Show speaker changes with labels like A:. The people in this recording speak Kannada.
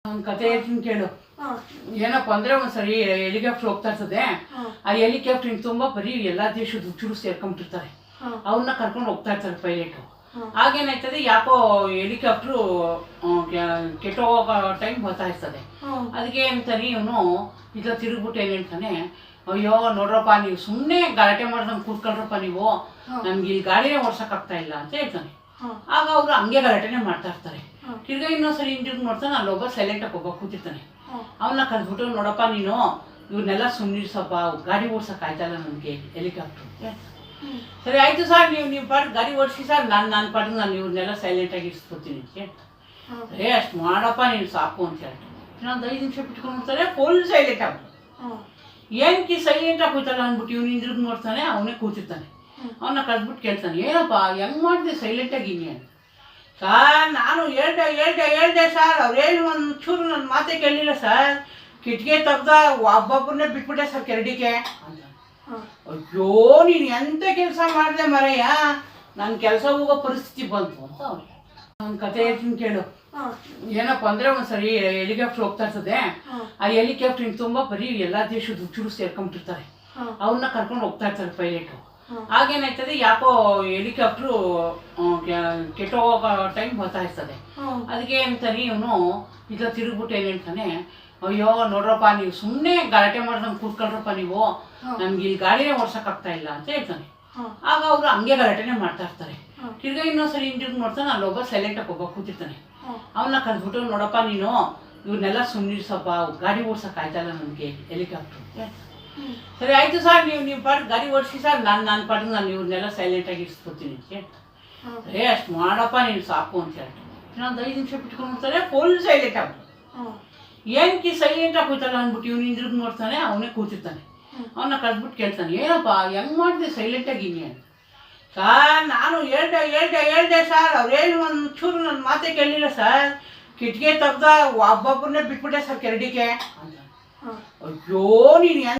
A: ಒಂದು ಕತೆ ಹೇಳ್ತೀನಿ ಕೇಳು. ಏನಪ್ಪ ಅಂದ್ರೆ ಒಂದ್ಸರಿ ಹೆಲಿಕಾಪ್ಟರ್ ಹೋಗ್ತಾ ಇರ್ತದೆ. ಆ ಹೆಲಿಕಾಪ್ಟರ್ ತುಂಬಾ ಬರೀ ಎಲ್ಲಾ ದೇಶದ ಹುಚ್ಚರು ಸೇರ್ಕೊಂಡ್ಬಿಟ್ಟಿರ್ತಾರೆ. ಅವ್ರನ್ನ ಕರ್ಕೊಂಡು ಹೋಗ್ತಾ ಇರ್ತಾರೆ ಪೈಲಟ್. ಆಗೇನಾಯ್ತದೆ, ಯಾಕೋ ಹೆಲಿಕಾಪ್ಟರ್ ಕೆಟ್ಟೋಗೋ ಟೈಮ್ ಬರ್ತಾ ಇರ್ತದೆ. ಅದಕ್ಕೆ ಅಂತಾನೆ ಇವನು ಈಗ ತಿರುಗ್ಬಿಟ್ಟು ಏನ್ ಹೇಳ್ತಾನೆ, ಅಯ್ಯೋ ನೋಡ್ರಪ್ಪ, ನೀವು ಸುಮ್ಮನೆ ಗಲಾಟೆ ಮಾಡ್ದಂಗೆ ಕೂತ್ಕೊಳ್ರಪ್ಪ, ನೀವು ನಮ್ಗೆ ಈ ಗಾಡಿನೇ ಓಡ್ಸಕ್ಕಾಗ್ತಾ ಇಲ್ಲ ಅಂತ ಹೇಳ್ತಾನೆ. ಆಗ ಅವರು ಹಂಗೆ ಗಲಾಟೆನೇ ಮಾಡ್ತಾ ಇರ್ತಾರೆ. ತಿರ್ಗಾ ಇನ್ನೊಂದ್ಸರಿ ಹಿಂದಿರುಗಿ ನೋಡ್ತಾನೆ, ಅಲ್ಲೊಬ್ಬ ಸೈಲೆಂಟಾಗಿ ಒಬ್ಬ ಕೂತಿರ್ತಾನೆ. ಅವನ್ನ ಕರೆದ್ಬಿಟ್ಟು, ನೋಡಪ್ಪ ನೀನು ಇವ್ರನ್ನೆಲ್ಲ ಸುಮ್ಮನಿರ್ಸಪ್ಪ, ಗಾಡಿ ಓಡ್ಸಕ್ ಆಯ್ತಲ್ಲ ನನಗೆ ಹೆಲಿಕಾಪ್ಟರ್. ಸರಿ ಆಯ್ತು ಸರ್, ನೀವು ಪಾಟ್ ಗಾಡಿ ಓಡಿಸಿ ಸರ್, ನನ್ನ ಪಾಟಿಗೆ ನಾನು ಇವ್ರನ್ನೆಲ್ಲ ಸೈಲೆಂಟಾಗಿ ಇರಿಸ್ಕೊತೀನಿ ಅಂತ. ಅಷ್ಟು ಮಾಡಪ್ಪ ನೀನು ಸಾಕು ಅಂತ ಹೇಳ್ತಾರೆ. ಇನ್ನೊಂದು 5 ನಿಮಿಷ ಬಿಟ್ಕೊಂಡು ನೋಡ್ತಾರೆ, ಫುಲ್ ಸೈಲೆಂಟ್ ಆಗ್ಬಿಟ್ಟು. ಏನಕ್ಕೆ ಸೈಲೆಂಟಾಗಿ ಕೂತಲ್ಲ ಅಂದ್ಬಿಟ್ಟು ಇವ್ನು ಹಿಂದಿರುಗಿ ನೋಡ್ತಾನೆ, ಅವನೇ ಕೂತಿರ್ತಾನೆ. ಅವನ್ನ ಕರೆದ್ಬಿಟ್ಟು ಕೇಳ್ತಾನೆ, ಏನಪ್ಪ ಹೆಂಗ್ ಮಾಡಿದೆ ಸೈಲೆಂಟಾಗಿನಿ ಅಂತ. ಸರ್ ನಾನು ಹೇಳ್ದೆ ಸರ್, ಅವ್ರೇನು ಒಂದು ಚೂರು ನನ್ನ ಮಾತೆ ಕೇಳಲಿಲ್ಲ ಸರ್, ಕಿಟಕಿ ತೆಗ್ದ ಒಬ್ಬೊಬ್ಬರನ್ನೇ ಬಿಟ್ಬಿಟ್ಟೆ ಸರ್ ಕೆರಡಿಗೆ ಅಂತ. ಅಯ್ಯೋ ನೀನು ಎಂತ ಕೆಲಸ ಮಾಡಿದೆ ಮರಯ್ಯ, ನನ್ನ ಕೆಲಸ ಹೋಗೋ ಪರಿಸ್ಥಿತಿ ಬಂತು ಅಂತ ಅವ್ರು. ಒಂದು ಕತೆ ಹೇಳ್ತೀನಿ ಕೇಳು. ಏನಪ್ಪ ಅಂದ್ರೆ ಒಂದ್ಸರಿ ಹೆಲಿಕಾಪ್ಟರ್ ಹೋಗ್ತಾ ಇರ್ತದೆ. ಆ ಹೆಲಿಕಾಪ್ಟರ್ ತುಂಬಾ ಬರೀ ಎಲ್ಲಾ ದೇಶದ ಹುಚ್ಚರು ಸೇರ್ಕೊಂಡ್ಬಿಟ್ಟಿರ್ತಾರೆ. ಅವ್ರನ್ನ ಕರ್ಕೊಂಡು ಹೋಗ್ತಾ ಇರ್ತಾರೆ ಪೈಲಟ್. ಆಗೇನಾಯ್ತದೆ, ಯಾಕೋ ಹೆಲಿಕಾಪ್ಟರ್ ಕೆಟ್ಟೋಗೋ ಟೈಮ್ ಬರ್ತಾ ಇರ್ತದೆ. ಅದಕ್ಕೆ ಅಂತಾನೆ ಇವನು ಈಗ ತಿರುಗ್ಬಿಟ್ಟು ಏನ್ ಹೇಳ್ತಾನೆ, ಅಯ್ಯೋ ನೋಡ್ರಪ್ಪ, ನೀವು ಸುಮ್ಮನೆ ಗಲಾಟೆ ಮಾಡ್ದಂಗೆ ಕೂತ್ಕೊಳ್ರಪ್ಪ, ನೀವು ನಮ್ಗೆ ಈ ಗಾಡಿನೇ ಓಡ್ಸಕ್ಕಾಗ್ತಾ ಇಲ್ಲ ಅಂತ ಹೇಳ್ತಾನೆ. ಆಗ ಅವರು ಹಂಗೆ ಗಲಾಟೆನೇ ಮಾಡ್ತಾ ಇರ್ತಾರೆ. ತಿರ್ಗಾ ಇನ್ನೊಂದ್ಸರಿ ಹಿಂದಿರುಗಿ ನೋಡ್ತಾನೆ, ಅಲ್ಲೊಬ್ಬ ಸೈಲೆಂಟಾಗಿ ಒಬ್ಬ ಕೂತಿರ್ತಾನೆ. ಅವನ್ನ ಕರೆದ್ಬಿಟ್ಟು, ನೋಡಪ್ಪ ನೀನು ಇವ್ರನ್ನೆಲ್ಲ ಸುಮ್ಮನಿರ್ಸಪ್ಪ, ಗಾಡಿ ಓಡ್ಸಕ್ ಆಯ್ತಲ್ಲ ನನಗೆ ಹೆಲಿಕಾಪ್ಟರ್. ಸರಿ ಆಯ್ತು ಸರ್, ನೀವು ಪಾಟ್ ಗಾಡಿ ಓಡಿಸಿ ಸರ್, ನನ್ನ ಪಾಟಿಗೆ ನಾನು ಇವ್ರನ್ನೆಲ್ಲ ಸೈಲೆಂಟಾಗಿ ಇರಿಸ್ಕೊತೀನಿ ಅಂತ. ಅಷ್ಟು ಮಾಡಪ್ಪ ನೀನು ಸಾಕು ಅಂತ ಹೇಳ್ತಾರೆ. ಇನ್ನೊಂದು 5 ನಿಮಿಷ ಬಿಟ್ಕೊಂಡು ನೋಡ್ತಾರೆ, ಫುಲ್ ಸೈಲೆಂಟ್ ಆಗ್ಬಿಟ್ಟು. ಏನಕ್ಕೆ ಸೈಲೆಂಟಾಗಿ ಕೂತಲ್ಲ ಅಂದ್ಬಿಟ್ಟು ಇವ್ನು ಹಿಂದಿರುಗಿ ನೋಡ್ತಾನೆ, ಅವನೇ ಕೂತಿರ್ತಾನೆ. ಅವನ್ನ ಕರೆದ್ಬಿಟ್ಟು ಕೇಳ್ತಾನೆ, ಏನಪ್ಪ ಹೆಂಗ್ ಮಾಡಿದೆ ಸೈಲೆಂಟಾಗಿನಿ ಅಂತ. ಸರ್ ನಾನು ಹೇಳ್ದೆ ಸರ್, ಅವ್ರೇನು ಒಂದು ಚೂರು ನನ್ನ ಮಾತೆ ಕೇಳಲಿಲ್ಲ ಸರ್, ಕಿಟಕಿ ತೆಗ್ದ ಒಬ್ಬೊಬ್ಬರನ್ನೇ ಬಿಟ್ಬಿಟ್ಟೆ ಸರ್ ಕೆರಡಿಗೆ ಅಂತ. ಅಯ್ಯೋ ನೀನು